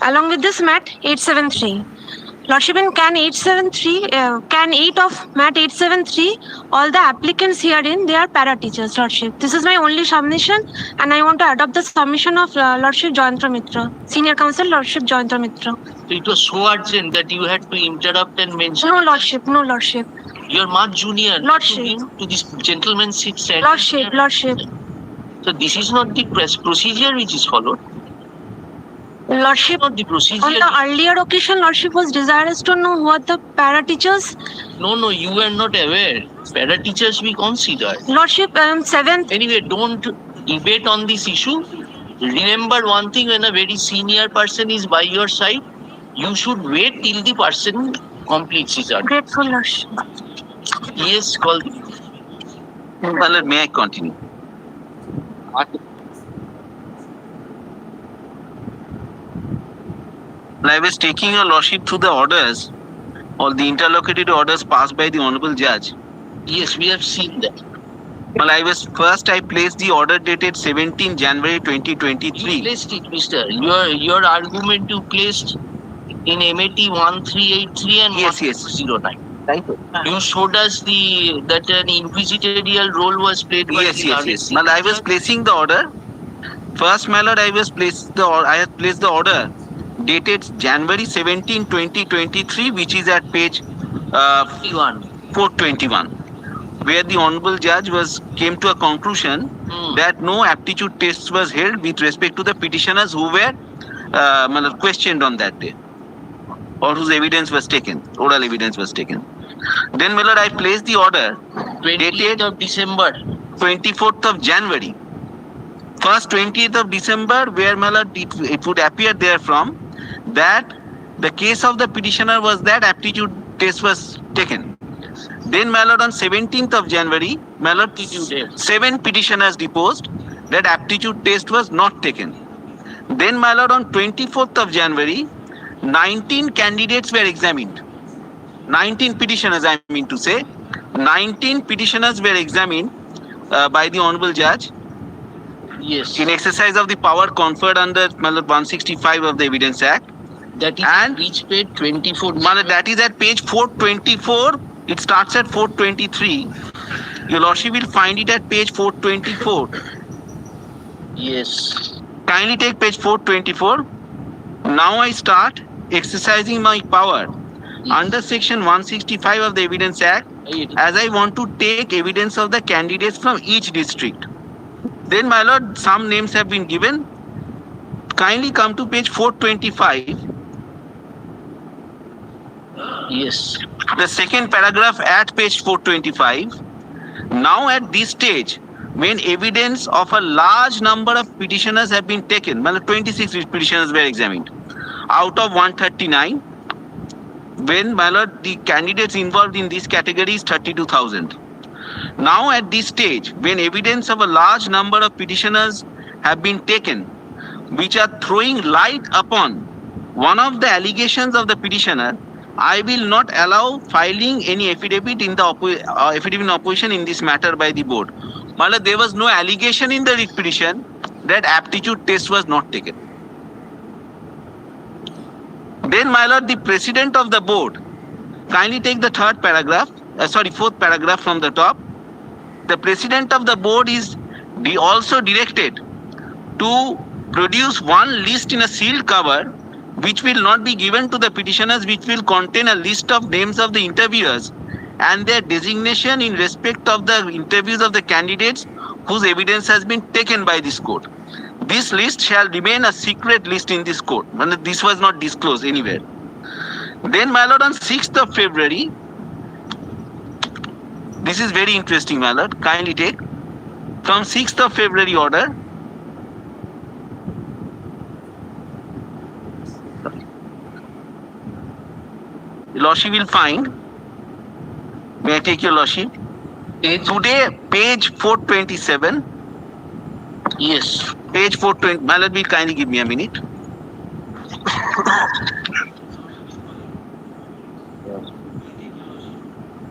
Along with this, MAT 873. Lordship, in Can 873, Can 8 of MAT 873, all the applicants herein, they are para teachers, Lordship. This is my only submission, and I want to adopt the submission of Lordship Jayantara Mitra, Senior Counsel, Lordship Jayantara Mitra. So it was so urgent that you had to interrupt and mention. No, Lordship, no, Lordship. You're much junior. Lordship. To give to this gentleman 6 cents. Lordship, Lordship. So this is not the procedure which is followed. Lordship, not the procedure. On the earlier occasion, Lordship was desirous to know who are the para teachers. No, you were not aware. Para teachers we consider. Lordship, 7th. Anyway, don't debate on this issue. Remember one thing: when a very senior person is by your side, you should wait till the person completes his argument. Grateful, Lordship. Yes, call. Well, may I continue? I was taking your lordship through the orders, or the interlocutory orders passed by the honorable judge. Yes, we have seen that. Well, I placed the order dated 17 January 2023. You placed it, mister. Your argument you placed in MAT 1383 and 1409. Right. You showed us that an inquisitorial role was played by the Yes. Well, I was placing the order. First, my lord, I had placed the order dated January 17, 2023, which is at page 421, where the honorable judge came to a conclusion that no aptitude test was held with respect to the petitioners who were questioned on that day, or whose evidence was taken, oral evidence was taken. Then, my lord, I placed the order 28th of December, 24th of January. First 20th of December, where, my lord, it would appear therefrom that the case of the petitioner was that aptitude test was taken. Then, my lord, on 17th of January, my lord, 7 petitioners deposed that aptitude test was not taken. Then, my lord, on 24th of January, 19 candidates were examined. 19 petitioners, I mean to say. 19 petitioners were examined by the honorable judge. Yes. In exercise of the power conferred under 165 of the Evidence Act. That is at page 24. That is at page 424. It starts at 423. Your lordship will find it at page 424. Yes. Kindly take page 424. Now I start exercising my power under section 165 of the Evidence Act, as I want to take evidence of the candidates from each district. Then, my lord, some names have been given. Kindly come to page 425. Yes. The second paragraph at page 425. Now, at this stage, when evidence of a large number of petitioners have been taken, 26 petitioners were examined out of 139. When, my lord, the candidates involved in this category is 32,000. Now, at this stage, when evidence of a large number of petitioners have been taken, which are throwing light upon one of the allegations of the petitioner, I will not allow filing any affidavit in opposition in this matter by the board. My lord, there was no allegation in the writ petition that aptitude test was not taken. Then, my lord, the president of the board, kindly take the fourth paragraph from the top. The president of the board is also directed to produce one list in a sealed cover, which will not be given to the petitioners, which will contain a list of names of the interviewers and their designation in respect of the interviews of the candidates whose evidence has been taken by this court. This list shall remain a secret list in this court. This was not disclosed anywhere. Then, my lord, on 6th of February, this is very interesting, my lord. Kindly take from 6th of February order. Your lordship will find. May I take your lordship? Today, page 427. Yes. Page 420. My lord, will kindly give me a minute.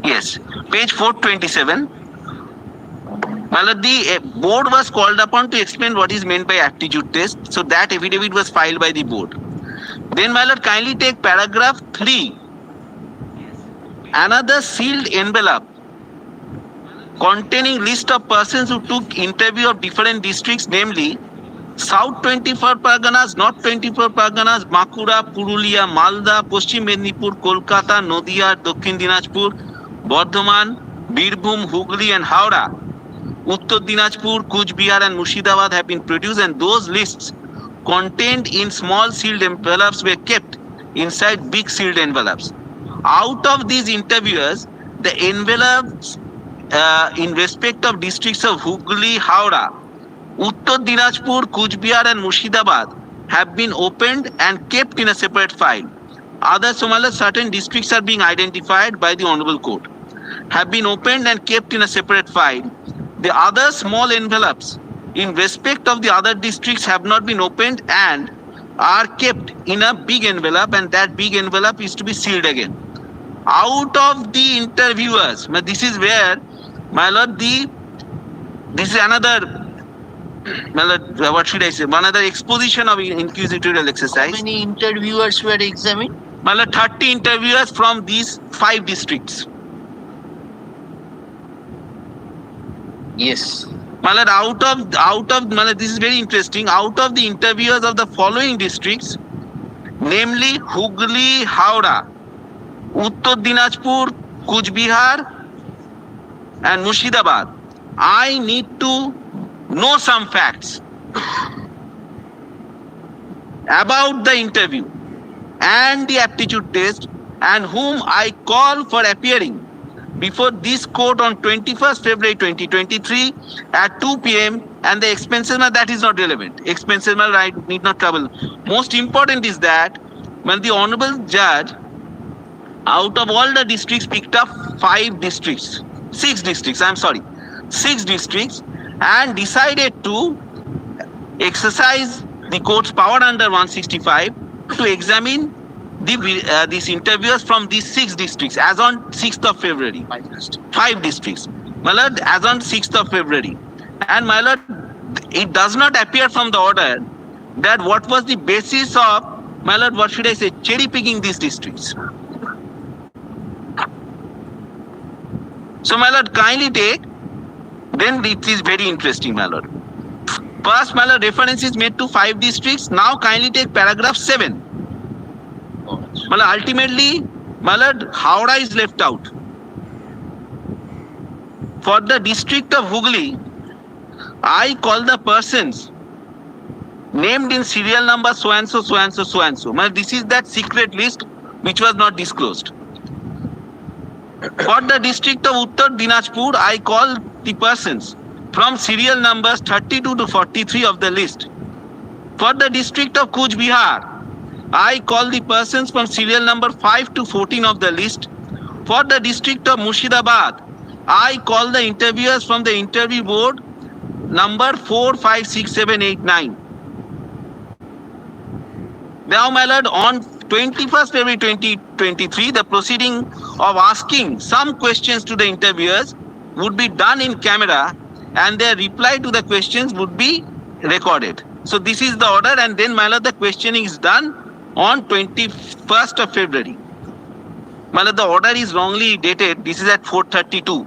Yes, page 427. My lord, the board was called upon to explain what is meant by aptitude test. So that affidavit was filed by the board. Then my lord, kindly take paragraph 3. Another sealed envelope containing list of persons who took interview of different districts, namely South 24 Parganas, North 24 Parganas, Bankura, Purulia, Malda, Paschim Mednipur, Kolkata, Nodia, Dakshin Dinajpur, Bardhaman, Birbhum, Hugli and Howrah, Uttar Dinajpur, Kuch Bihar and Murshidabad have been produced, and those lists contained in small sealed envelopes were kept inside big sealed envelopes. Out of these interviewers, the envelopes in respect of districts of Hugli, Howrah, Uttar Dinajpur, Kuch Bihar and Murshidabad have been opened and kept in a separate file. Other certain districts are being identified by the Honorable Court, have been opened and kept in a separate file. The other small envelopes in respect of the other districts have not been opened and are kept in a big envelope, and that big envelope is to be sealed again. Out of the interviewers, this is where, my lord, this is another, my lord, what should I say, another exposition of inquisitorial exercise. How many interviewers were examined? My lord, 30 interviewers from these 5 districts. Yes. My lord, out of, my lord, this is very interesting. Out of the interviewers of the following districts, namely Hugli, Howrah, Uttar Dinajpur, Kuch Bihar and Murshidabad, I need to know some facts about the interview and the aptitude test, and whom I call for appearing before this court on 21st February 2023 at 2 p.m. and the expenses, that is not relevant. Expenses, I need not trouble. Most important is that when the Honorable Judge, out of all the districts, picked up 6 districts, and decided to exercise the court's power under 165 to examine these interviewers from these 6 districts as on 6th of February. 5 districts. My lord, as on 6th of February. And my lord, it does not appear from the order that what was the basis of, my lord, what should I say, cherry picking these districts. So, my lord, kindly take, then it is very interesting, my lord. First, my lord, reference is made to 5 districts. Now, kindly take paragraph 7. My lord, ultimately, my lord, Howrah is left out. For the district of Hugli, I call the persons named in serial number so and so, so and so, so and so. My lord, this is that secret list which was not disclosed. For the district of Uttar Dinajpur, I call the persons from serial numbers 32 to 43 of the list. For the district of Kuch Bihar, I call the persons from serial number 5 to 14 of the list. For the district of Murshidabad, I call the interviewers from the interview board number 4, 5, 6, 7, 8, 9. Now, my lord, on 21st February 2023, the proceeding of asking some questions to the interviewers would be done in camera, and their reply to the questions would be recorded. So this is the order, and then, my lord, the questioning is done on 21st of February. My lord, the order is wrongly dated. This is at 4:32.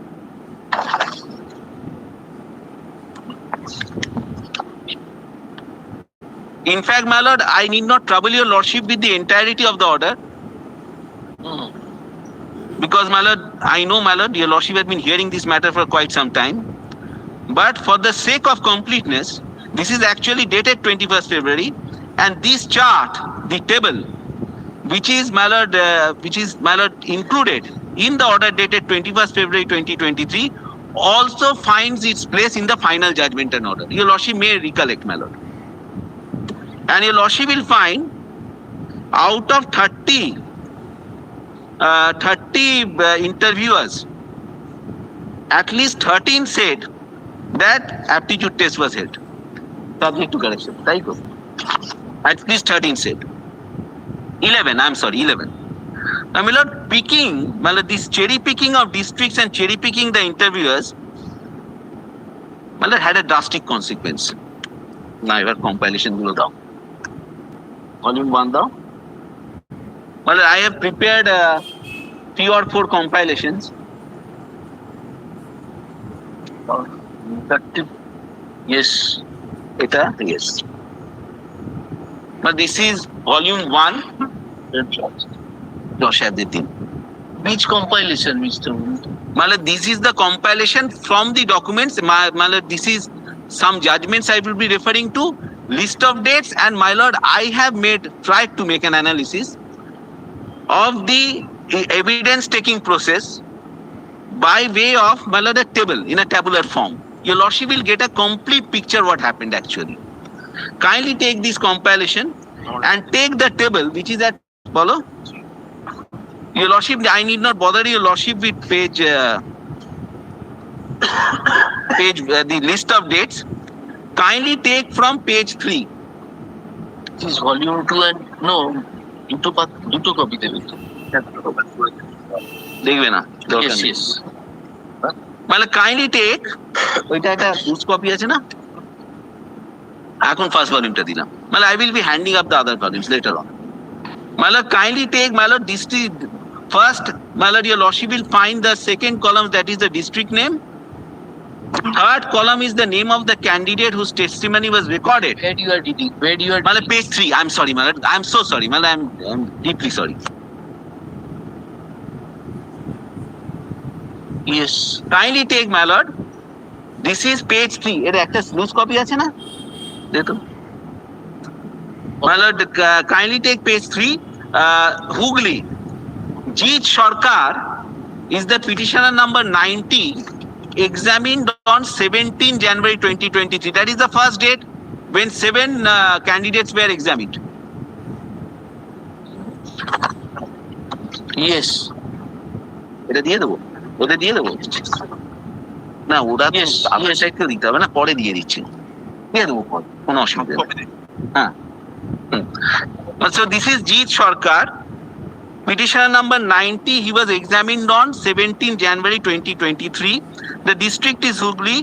In fact, my lord, I need not trouble your lordship with the entirety of the order. Because, my lord, I know, my lord, your lordship has been hearing this matter for quite some time. But for the sake of completeness, this is actually dated 21st February. And this chart, the table, which is, my lord, included in the order dated 21st February 2023, also finds its place in the final judgment and order. Your lordship may recollect, my lord. And your lordship will find out of 30 interviewers, at least 13 said that aptitude test was held. Subject to correction. Right? At least 13 said. 11. Now, my lord, this cherry picking of districts and cherry picking the interviewers, my lord, had a drastic consequence. Now, your compilation will down. Volume 1 down. Well, I have prepared 3 or 4 compilations. Yes. Yes. But this is volume 1. Which compilation, Mr. Malad, this is the compilation from the documents. Malad, this is some judgments I will be referring to, list of dates, and my lord, I have tried to make an analysis of the evidence taking process by way of, my lord, a table in a tabular form. Your lordship will get a complete picture what happened actually. Kindly take this compilation and take the table which is at, follow? Your lordship, I need not bother your lordship with the list of dates. Kindly take from page 3. This is volume 2 and no, দুটো copy দেবে। দেখবে না? Yes, yes. মানে kindly take, ওইটা একটা loose copy আছে না? এখন first volume টা দিলাম। মানে I will be handing up the other volumes later on. My lord, kindly take, my lord, district first, my lord, your lordship will find the second column, that is the district name. Third column is the name of the candidate whose testimony was recorded. Where you are reading? My lord, page 3. I'm sorry, my lord. I'm so sorry, my lord. I'm deeply sorry. Yes. Kindly take, my lord. This is page 3. এর একটা loose copy আছে না? দেখো। My lord, kindly take page 3. Hugli. Jeet Sarkar is the petitioner number 90, examined on 17 January 2023. That is the first date when 7 candidates were examined. Yes. এটা দিয়ে দেবো? ওদের দিয়ে দেবো? না, ওরা তো আগে সাইডকে দিতে হবে না, পরে দিয়ে দিচ্ছি। দিয়ে দেবো পরে, কোনো অসুবিধা নেই। হ্যাঁ। So this is Jeet Sarkar. Petitioner number 90, he was examined on 17 January 2023. The district is Hooghly.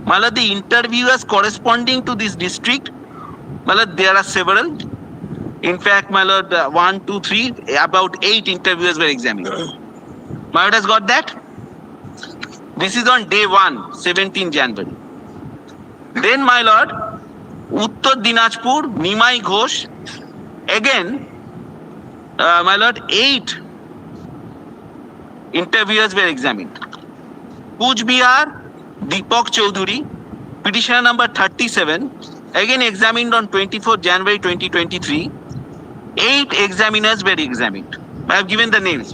Malad, the interviewers corresponding to this district, Malad, there are several. In fact, Malad, 1, 2, 3, about 8 interviewers were examined. Malad has got that? This is on day 1, 17 January. Then, my lord, Uttar Dinajpur, Nimai Ghosh, again, my lord, 8 interviewers were examined. Kuch Bihar, Deepak Chaudhary, petitioner number 37, again examined on 24 January 2023. 8 examiners were examined. I have given the names.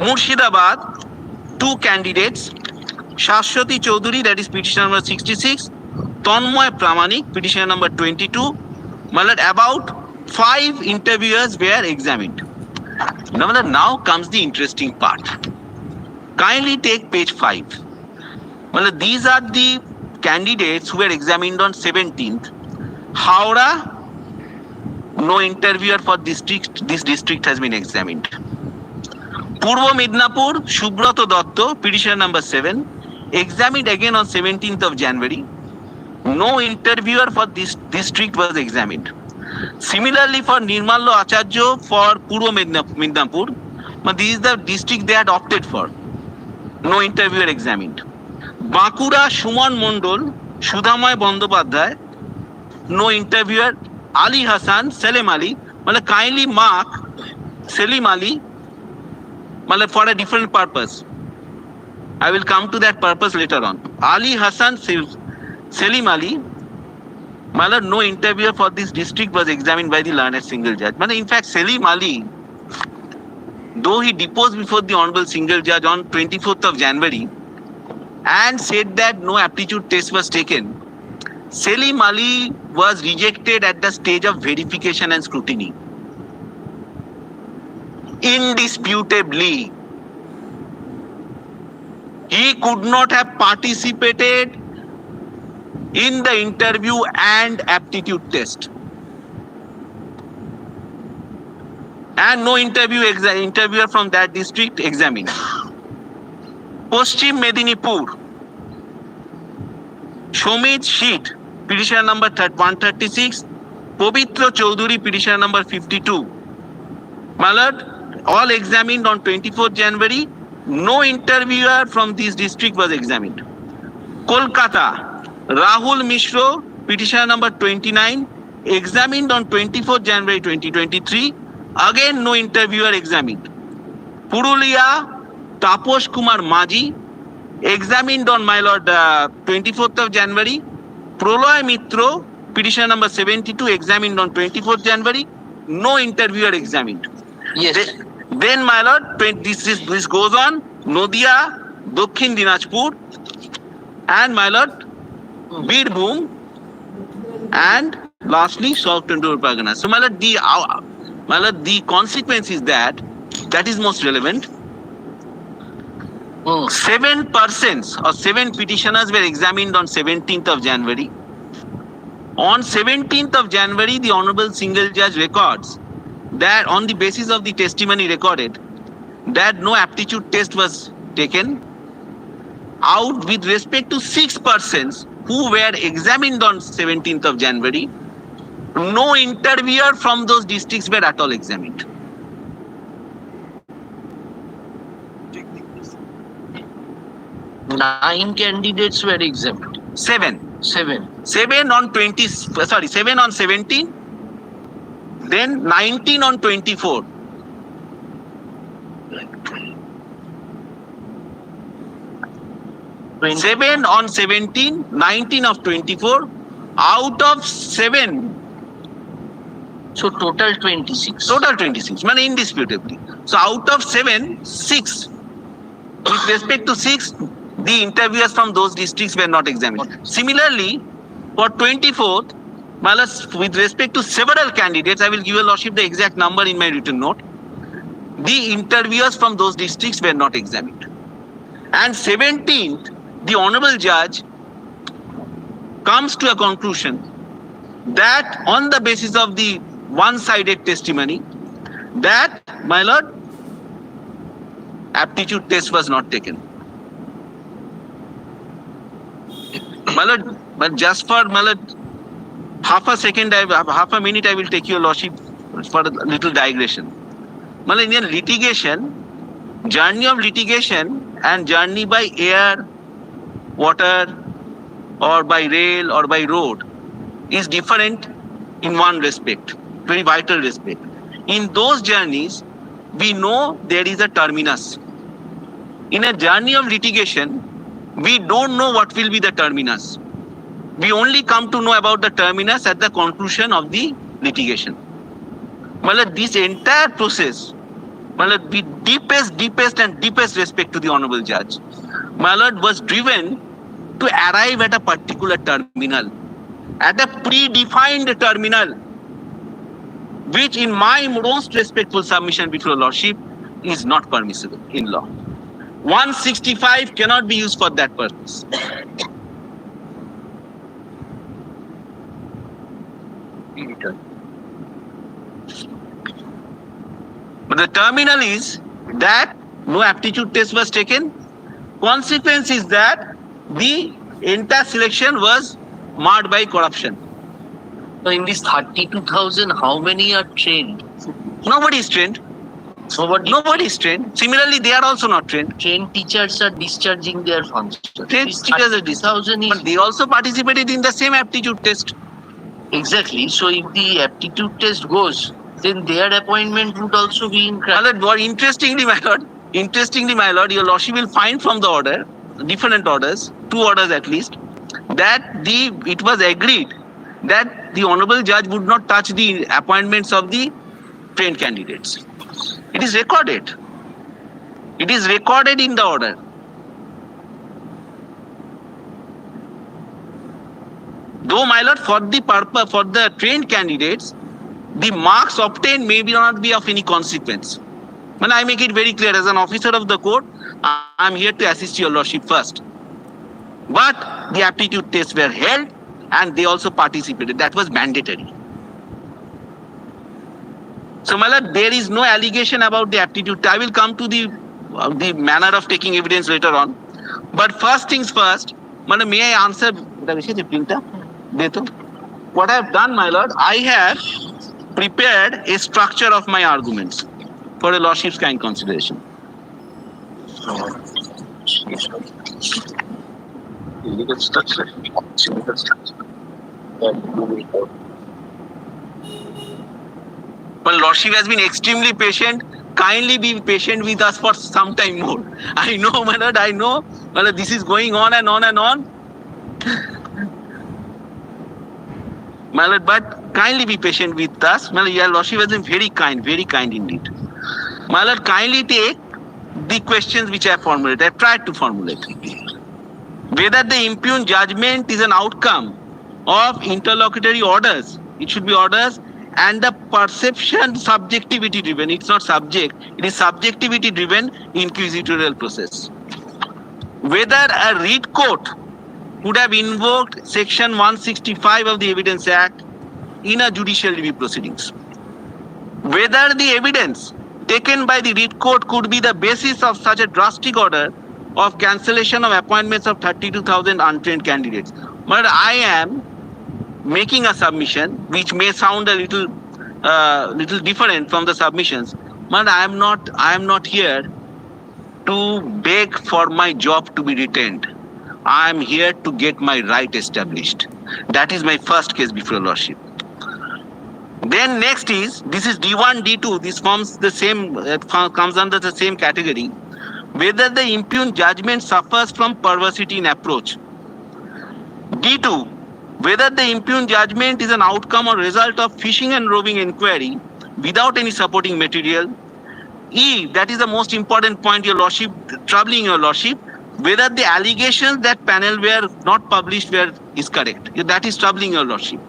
Murshidabad, 2 candidates. Shashwati Chaudhary, that is petitioner number 66. Tanmoy Pramanik, petitioner number 22. My lord, about 5 interviewers were examined. Now comes the interesting part. Kindly take page 5. Well, these are the candidates who were examined on 17th. Howrah, no interviewer for district. This district has been examined. Purvo Midnapur, Shubroto Dotto, petitioner number 7, examined again on 17th of January. No interviewer for this district was examined. Similarly, for Nirmallo Acharya for Purvo Midnapur, but this is the district they had opted for. No interviewer examined. Bankura Shuman Mondol, Sudhamoy Bandopadhyay, no interviewer. Ali Hassan, Selim Ali, kindly mark Selim Ali for a different purpose. I will come to that purpose later on. Ali Hassan, Selim Ali, no interviewer for this district was examined by the learned single judge. In fact, Selim Ali, though he deposed before the honorable single judge on 24th of January and said that no aptitude test was taken, Selim Ali was rejected at the stage of verification and scrutiny. Indisputably, he could not have participated in the interview and aptitude test. And no interviewer from that district examined. Paschim Medinipur, Shomit Sheet, petitioner number 136, Povitra Chaudhary, petitioner number 52. My lord, all examined on 24th January. No interviewer from this district was examined. Kolkata, Rahul Mishro, petitioner number 29, examined on 24th January 2023. Again, no interviewer examined. Purulia, Taposh Kumar Maji, examined on my lord 24th of January. Proloy Mitro, petitioner number 72, examined on 24th January. No interviewer examined. Yes. Then my lord, this goes on. Nodia, Dokhin Dinajpur, and my lord, Birbhum, and lastly South 24 Pargana. So my lord, the consequence is that is most relevant. 7 persons or 7 petitioners were examined on 17th of January. On 17th of January, the Honorable Single Judge records that on the basis of the testimony recorded, that no aptitude test was taken. Out with respect to 6 persons who were examined on 17th of January, no interviewer from those districts were at all examined. Nine candidates were exempt. 7 on 17, then 19 on 24. Seven on 17, 19 of 24, out of 7. So total 26. Total 26, man, indisputably. So out of 7, 6. With respect to 6, the interviewers from those districts were not examined. Similarly, for 24th, with respect to several candidates, I will give your lordship the exact number in my written note. The interviewers from those districts were not examined. And 17th, the Honorable Judge comes to a conclusion that on the basis of the one-sided testimony, that, my lord, aptitude test was not taken. My lord, but just for, my lord, half a minute, I will take your lordship for a little digression. My lord, in litigation, journey of litigation and journey by air, water, or by rail or by road is different in one respect, very vital respect. In those journeys, we know there is a terminus. In a journey of litigation, we don't know what will be the terminus. We only come to know about the terminus at the conclusion of the litigation. Malad, this entire process, Malad, with deepest respect to the Honorable Judge, Malad was driven to arrive at a particular terminal, at a predefined terminal, which in my most respectful submission before Lordship is not permissible in law. 165 cannot be used for that purpose. But the terminal is that no aptitude test was taken. Consequence is that the entire selection was marred by corruption. So in this 32,000, how many are trained? Nobody is trained. Nobody is trained. Similarly, they are also not trained. Trained teachers are discharging their functions. Trained teachers are discharging. But they also participated in the same aptitude test. Exactly. So if the aptitude test goes, then their appointment would also be in question. Interestingly, my lord, your lordship will find from the order, different orders, 2 orders at least, that it was agreed that the Honorable Judge would not touch the appointments of the trained candidates. It is recorded. It is recorded in the order. Though, my lord, for the purpose, for the trained candidates, the marks obtained may not be of any consequence. When I make it very clear, as an officer of the court, I am here to assist your lordship first. But the aptitude tests were held and they also participated. That was mandatory. So, my lord, there is no allegation about the aptitude. I will come to the manner of taking evidence later on. But first things first, may I answer? What I have done, my lord, I have prepared a structure of my arguments. for a lordship's kind consideration. Legal structure. Well, lordship has been extremely patient. Kindly be patient with us for some time more. I know, my lord, I know. My lord, this is going on and on and on. My lord, but kindly be patient with us. My lord, your lordship has been very kind indeed. My lord, kindly take the questions which I have formulated. I have tried to formulate. Whether the impugned judgment is an outcome of interlocutory orders, it should be orders, and the perception subjectivity driven. It's not subject, it is subjectivity driven inquisitorial process. Whether a read court would have invoked section 165 of the Evidence Act in a judicial review proceedings. Whether the evidence taken by the read court could be the basis of such a drastic order of cancellation of appointments of 32,000 untrained candidates. But I am making a submission which may sound a little different from the submissions, but I am not here to beg for my job to be retained. I am here to get my right established. That is my first case before lordship. Then next is, this is D1, D2. This forms the same, comes under the same category. Whether the impugned judgment suffers from perversity in approach. D2, whether the impugned judgment is an outcome or result of fishing and roving inquiry without any supporting material. E, that is the most important point, your lordship, troubling your lordship, whether the allegations that panel were not published is correct. That is troubling your lordship.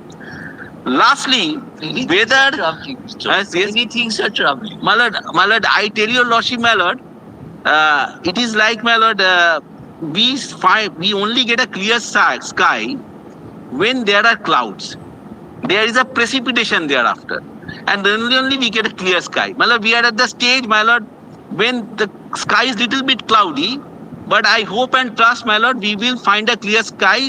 Lastly, whether many things are troubling. My lord, I tell your lordship, my lord, it is like, my lord, we only get a clear sky when there are clouds. There is a precipitation thereafter, and then only we get a clear sky. My lord, we are at the stage, my lord, when the sky is little bit cloudy, but I hope and trust, my lord, we will find a clear sky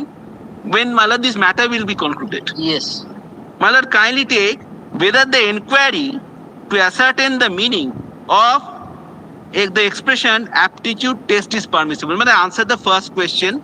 when, my lord, this matter will be concluded. Yes. My lord, kindly take whether the inquiry to ascertain the meaning of the expression aptitude test is permissible. When I answer the first question,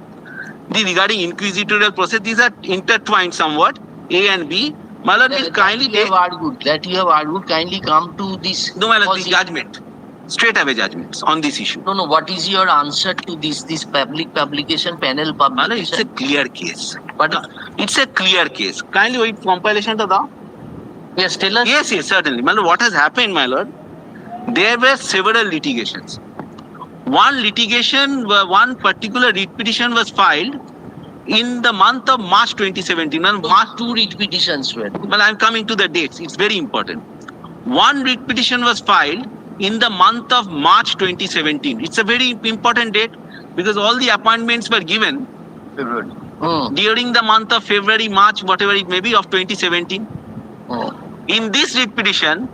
regarding inquisitorial process, these are intertwined somewhat, A and B. My lord, will kindly take... That you have argued, kindly come to this... No, my lord, the judgment. Straight away judgments on this issue. No, what is your answer to this public publication, panel publication? My lord, it's a clear case. But it's a clear case. Kindly wait compilation to the... Yes, tell us. Yes, certainly. My lord, what has happened, my lord? There were several litigations. One particular writ petition was filed in the month of March 2017. Two writ petitions were. Well, I'm coming to the dates. It's very important. One writ petition was filed in the month of March 2017. It's a very important date because all the appointments were given February. During the month of February, March, whatever it may be, of 2017. In this writ petition,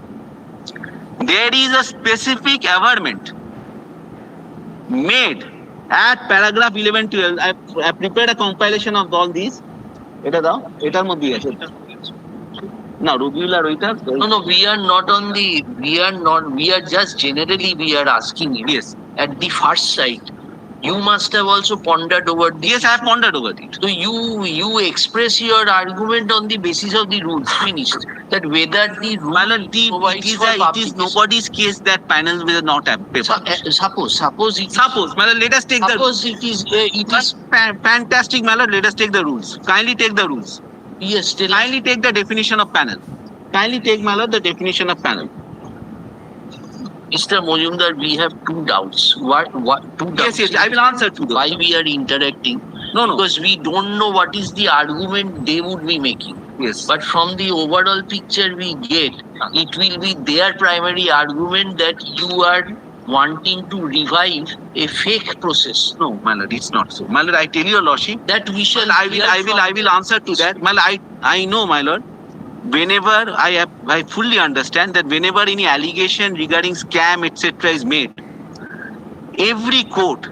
there is a specific averment made at paragraph 11-12. I prepared a compilation of all these. No, we are not on the, we are just generally, we are asking you. Yes. At the first sight, you must have also pondered over this. Yes, I have pondered over it. So you express your argument on the basis of the rules, finished. That whether the rule it is nobody's case that panels will not have paper. Suppose let us take it is fantastic, Malad. Let us take the rules. Kindly take the rules. Yes, kindly take the definition of panel. Kindly take, Malad, the definition of panel. Mr. Mojumdar, we have two doubts. What two doubts? Yes, I will answer to those. Why we are interacting? No. Because we don't know what is the argument they would be making. Yes. But from the overall picture we get, it will be their primary argument that you are wanting to revive a fake process. No, my lord, it's not so. My lord, I tell your lordship that we shall. I will answer to that. My lord, I know, my lord. Whenever I fully understand that whenever any allegation regarding scam, etc. is made, every court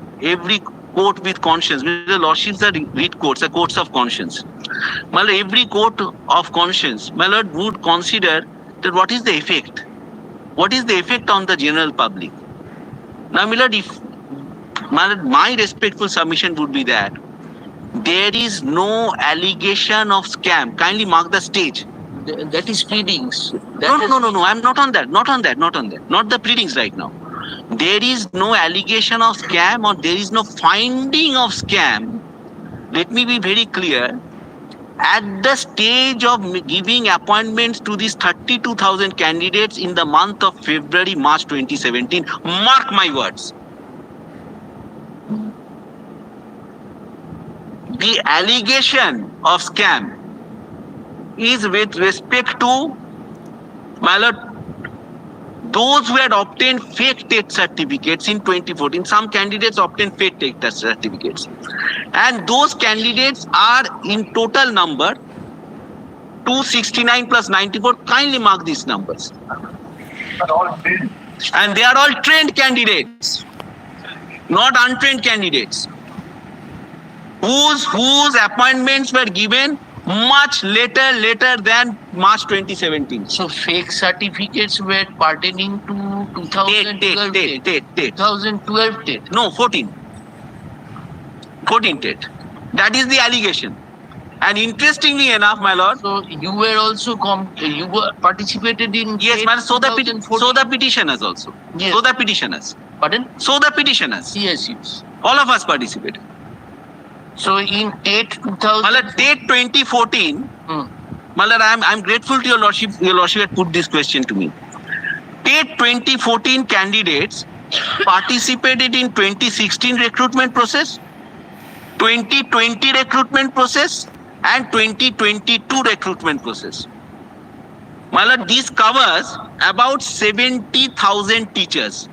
with conscience, the lordships are read courts, are courts of conscience. My lord, every court of conscience, my lord, would consider that what is the effect What is the effect on the general public? Now, my lord, my respectful submission would be that there is no allegation of scam. Kindly mark the stage. That is pleadings. No. I'm not on that. Not the pleadings right now. There is no allegation of scam or there is no finding of scam. Let me be very clear. At the stage of giving appointments to these 32,000 candidates in the month of February, March 2017, mark my words. The allegation of scam is with respect to, my lord, those who had obtained fake TET certificates in 2014. Some candidates obtained fake TET certificates. And those candidates are in total number 269 plus 94. Kindly mark these numbers. And they are all trained candidates, not untrained candidates, whose appointments were given much later than March 2017. So fake certificates were pertaining to 2012 TET. 2012 TET. No, 14 TET. That is the allegation. And interestingly enough, my lord. So you were also you were participated in. Yes, man. So the petitioners also. Yes. So the petitioners. Pardon? So the petitioners. Yes. All of us participated. So in TET 2000. TET 2014. Malad, I'm grateful to your lordship. Your lordship had put this question to me. TET 2014 candidates participated in 2016 recruitment process, 2020 recruitment process, and 2022 recruitment process. Malad, this covers about 70,000 teachers.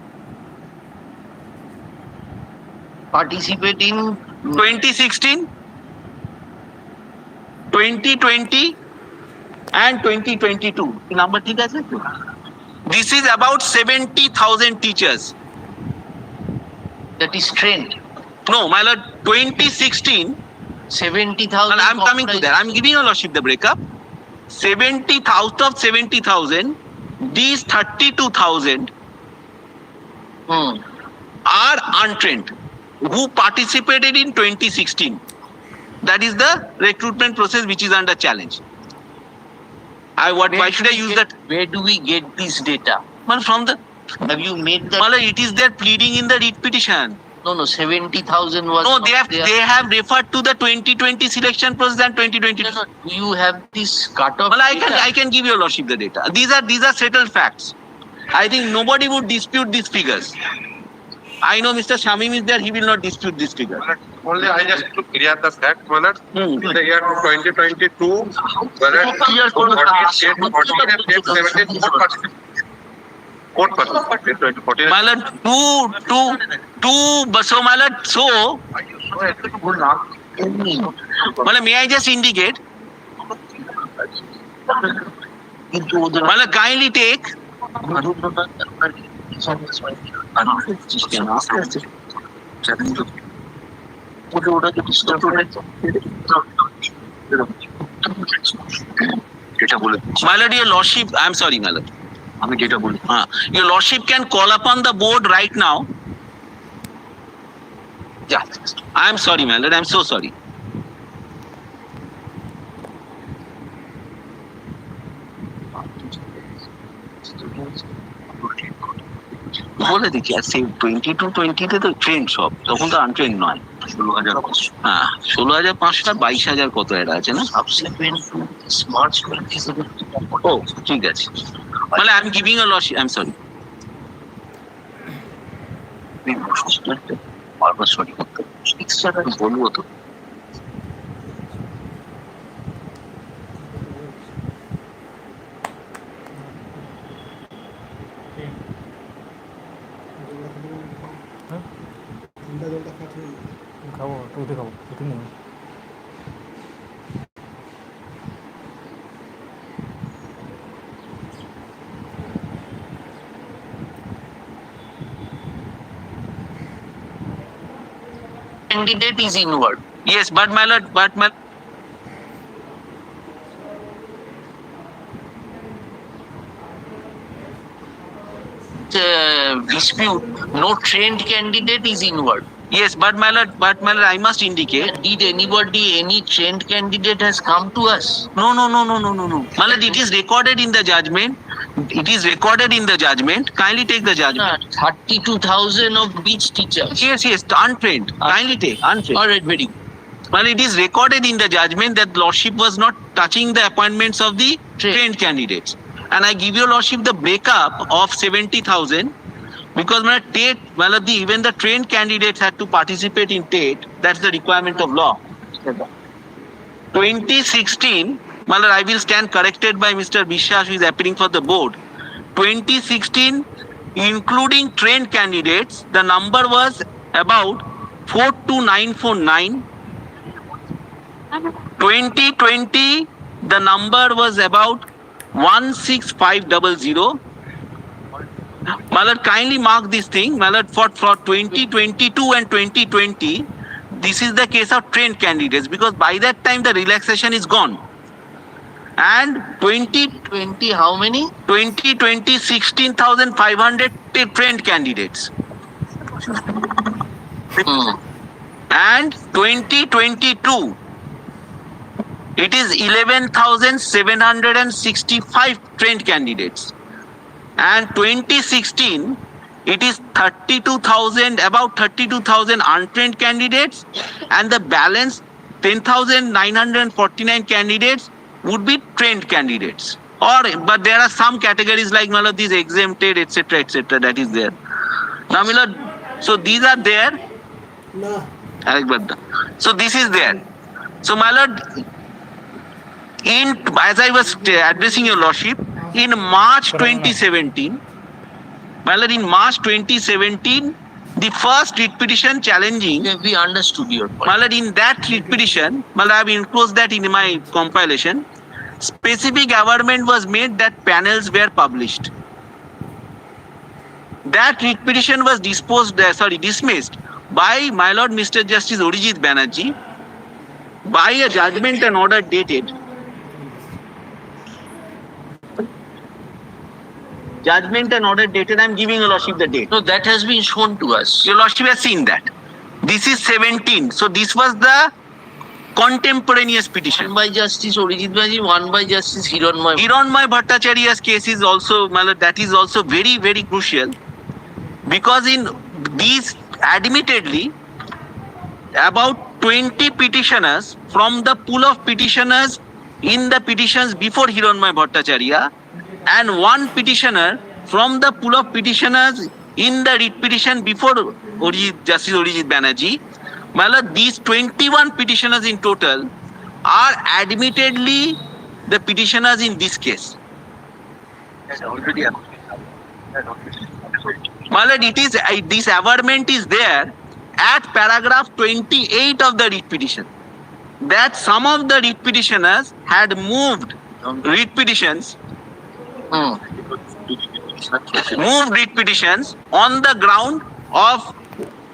Participate in 2016, 2020, and 2022. Number this is about 70,000 teachers. That is trained. No, my lord, 2016. 70,000. I'm coming to that. I'm giving your lordship the breakup. 70,000 out of 70,000, these 32,000 are untrained, who participated in 2016. That is the recruitment process which is under challenge. Why should I use that? Where do we get this data? Well, from the. Have you made that? Well, it is there pleading in the writ petition. No, 70,000 was. No, they have referred to the 2020 selection process and 2022. No. Do you have this cutoff? Well, I can give your lordship the data. These are settled facts. I think nobody would dispute these figures. I know Mr. Shamim is there, he will not dispute this figure. Only I just to clear the fact, Malad. In the year 2022, Malad, 14. Malad, Malad, may I just indicate? Malad, kindly take. Malad, your lordship, I'm sorry, Malad. Your lordship can call upon the board right now. Yeah, I'm sorry, Malad. I'm so sorry. বলে দেখি আর সেই 22-20 তো train সব, তখন তো আনট্রেন নয়। 16,500 হ্যাঁ, 16,500 আর 22,000 কত এটা আছে না? ও ঠিক আছে, মানে আমি giving a loss, I am sorry. বারবার সরি করতে বলবো তো। Candidate is inward. Yes, but my lord, dispute, no trained candidate is inward. Yes, but my lord, I must indicate. Did any trained candidate has come to us? No. My lord, it is recorded in the judgment. It is recorded in the judgment. Kindly take the judgment. 32,000 of which teachers? Yes, untrained. Kindly take, untrained. All right, very good. Well, it is recorded in the judgment that Lordship was not touching the appointments of the trained candidates. And I give your Lordship the breakup of 70,000 because even the trained candidates had to participate in TET. That's the requirement of law. 2016, I will stand corrected by Mr. Bishas, who is appearing for the board. 2016, including trained candidates, the number was about 42949. 2020, the number was about 16500. Malad, kindly mark this thing. Malad, for 2022 and 2020, this is the case of trained candidates because by that time the relaxation is gone. And 2020, how many? 2020, 16,500 trained candidates. And 2022, it is 11,765 trained candidates. And 2016, it is about 32,000 untrained candidates, and the balance 10,949 candidates would be trained candidates. But there are some categories like these exempted, etc., that is there. Now, so these are there. So this is there. So, my lord, as I was addressing your lordship, in March 2017, the first writ petition challenging. We understood your point. In that writ petition, I have enclosed that in my compilation. Specific averment was made that panels were published. That writ petition was dismissed by my lord Mr. Justice Arijit Banerjee by a judgment and order dated. Judgment and order dated. I am giving your lordship the date. No, that has been shown to us. Your lordship has seen that. This is 17. So this was the contemporaneous petition. One by Justice Arijit Banerjee, one by Justice Hiranmay. Hiranmay Bhattacharya's case is also, that is also very, very crucial because in these, admittedly, about 20 petitioners from the pool of petitioners in the petitions before Hiranmay Bhattacharya and one petitioner from the pool of petitioners in the writ petition before Justice Arijit Banerjee. These 21 petitioners in total are admittedly the petitioners in this case. It is this averment is there at paragraph 28 of the writ petition that some of the writ petitioners had moved writ petitions on the ground of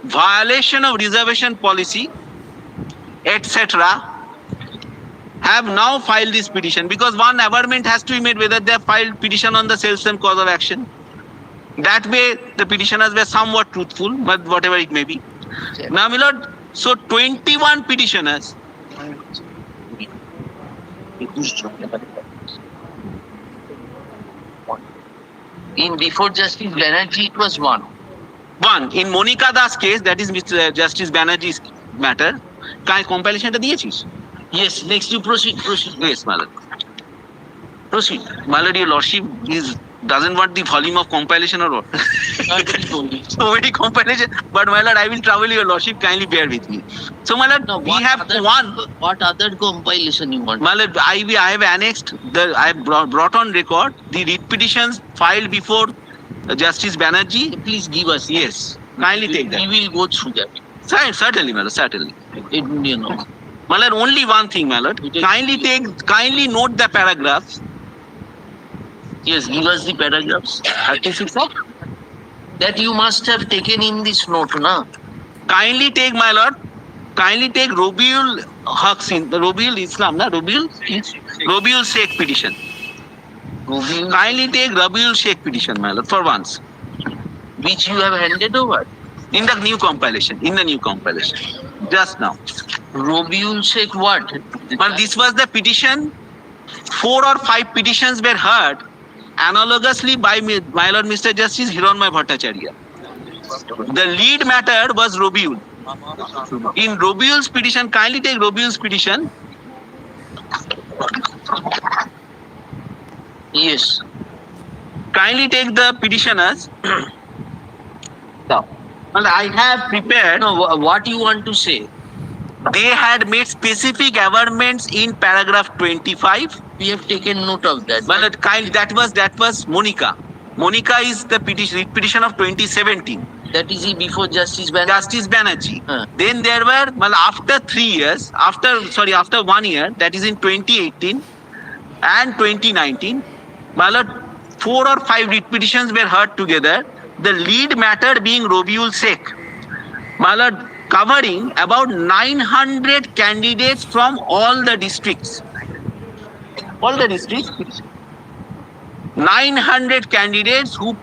violation of reservation policy, etc., have now filed this petition because one averment has to be made whether they have filed petition on the self-same cause of action. That way, the petitioners were somewhat truthful, but whatever it may be. Now, my lord, so 21 petitioners. In before Justice Banerjee, it was one. In Monica Das case, that is Mr. Justice Banerjee's matter, compilation diyechis. Yes, next you proceed. Yes, my lord. Proceed. My lord, your lordship doesn't want the volume of compilation or what? So many compilation, but my lord, I will travel your lordship, kindly bear with me. So my lord, we have one. What other compilation you want? My lord, I have annexed, I have brought on record the writ petitions filed before Justice Banerjee. Please give us. Yes, kindly take that. We will go through that. Certainly, my lord, certainly. My lord, only one thing, my lord. Kindly note the paragraphs. Yes, give us the paragraphs. 36 of that you must have taken in this note, na? Kindly take, my lord. Kindly take Robiul Haq's in the Robiul Islam, na? Robiul Sheikh petition. Kindly take Robiul Sheikh petition, my lord, for once. which you have handed over. In the new compilation. Just now. Robiul Sheikh what? But this was the petition. 4 or 5 petitions were heard analogously by my Lord Mr. Justice Hiranmay Bhattacharya. The lead matter was Robiul. In Robiul's petition, kindly take Robiul's petition. Yes. Kindly take the petitioners. And I have prepared. No, what you want to say? They had made specific amendments in paragraph 25. We have taken note of that. But that was Monica. Monica is the petition of 2017. That is before Justice Banerjee. Justice Banerjee. Then there were, well, after 3 years, after 1 year, that is in 2018 and 2019, well, 4 or 5 petitions were heard together. The lead matter being Robiul Sheikh, well, covering about 900 candidates from all the districts. 900 candidates who